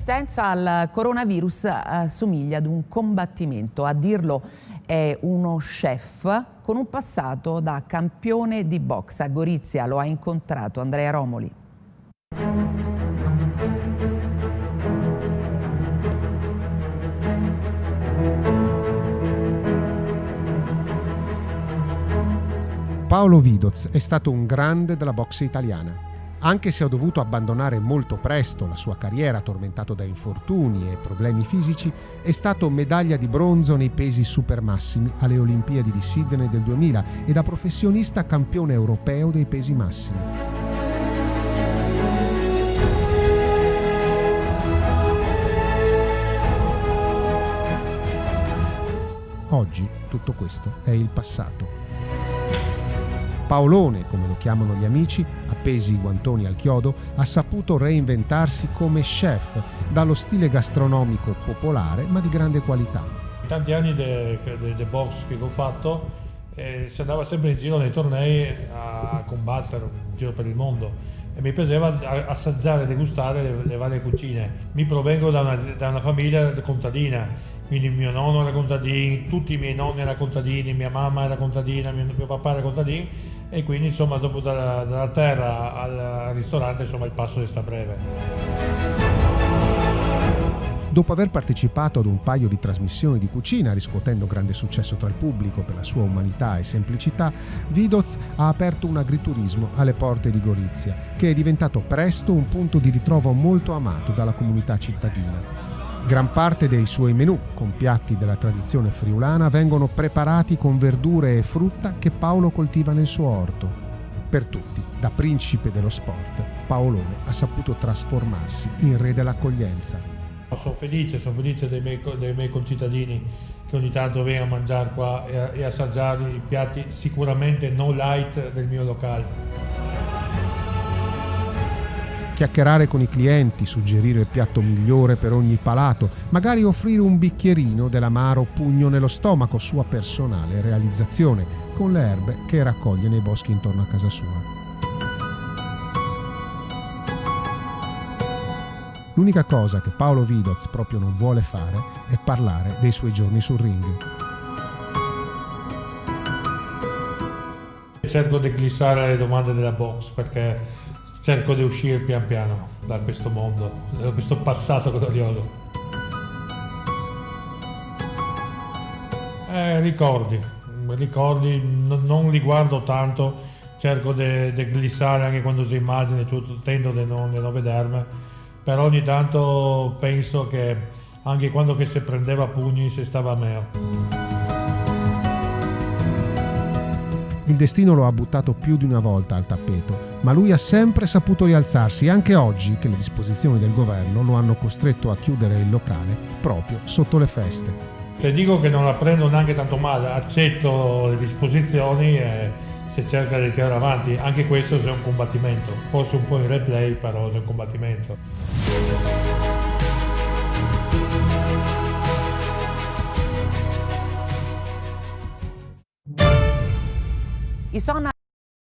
resistenza al coronavirus somiglia ad un combattimento. A dirlo è uno chef con un passato da campione di box. A Gorizia lo ha incontrato Andrea Romoli. Paolo Vidoz è stato un grande della boxe italiana. Anche se ha dovuto abbandonare molto presto la sua carriera, tormentato da infortuni e problemi fisici, è stato medaglia di bronzo nei pesi supermassimi alle Olimpiadi di Sydney del 2000 e da professionista campione europeo dei pesi massimi. Oggi tutto questo è il passato. Paolone, come lo chiamano gli amici, appesi i guantoni al chiodo, ha saputo reinventarsi come chef, dallo stile gastronomico popolare ma di grande qualità. In tanti anni di box che ho fatto, si andava sempre in giro nei tornei a combattere, in giro per il mondo, e mi piaceva assaggiare e degustare le varie cucine. Mi provengo da una famiglia contadina, quindi mio nonno era contadino, tutti i miei nonni erano contadini, mia mamma era contadina, mio papà era contadino, e quindi insomma dopo dalla terra al ristorante insomma il passo resta breve. Dopo aver partecipato ad un paio di trasmissioni di cucina, riscuotendo grande successo tra il pubblico per la sua umanità e semplicità, Vidoz ha aperto un agriturismo alle porte di Gorizia, che è diventato presto un punto di ritrovo molto amato dalla comunità cittadina. Gran parte dei suoi menù, con piatti della tradizione friulana, vengono preparati con verdure e frutta che Paolo coltiva nel suo orto. Per tutti, da principe dello sport, Paolone ha saputo trasformarsi in re dell'accoglienza. Sono felice dei miei concittadini che ogni tanto vengono a mangiare qua e assaggiare i piatti sicuramente no light del mio locale. Chiacchierare con i clienti, suggerire il piatto migliore per ogni palato, magari offrire un bicchierino dell'amaro pugno nello stomaco, sua personale realizzazione, con le erbe che raccoglie nei boschi intorno a casa sua. L'unica cosa che Paolo Vidoz proprio non vuole fare è parlare dei suoi giorni sul ring. Cerco di glissare le domande della box perché cerco di uscire pian piano da questo mondo, da questo passato glorioso. Ricordi, non li guardo tanto, cerco di glissare anche quando si immagina, tento di non vedermi, però ogni tanto penso che anche quando che si prendeva a pugni si stava meglio. Il destino lo ha buttato più di una volta al tappeto, ma lui ha sempre saputo rialzarsi, anche oggi che le disposizioni del governo lo hanno costretto a chiudere il locale proprio sotto le feste. Ti dico che non la prendo neanche tanto male, accetto le disposizioni e si cerca di tirare avanti. Anche questo è un combattimento, forse un po' in replay, però è un combattimento. I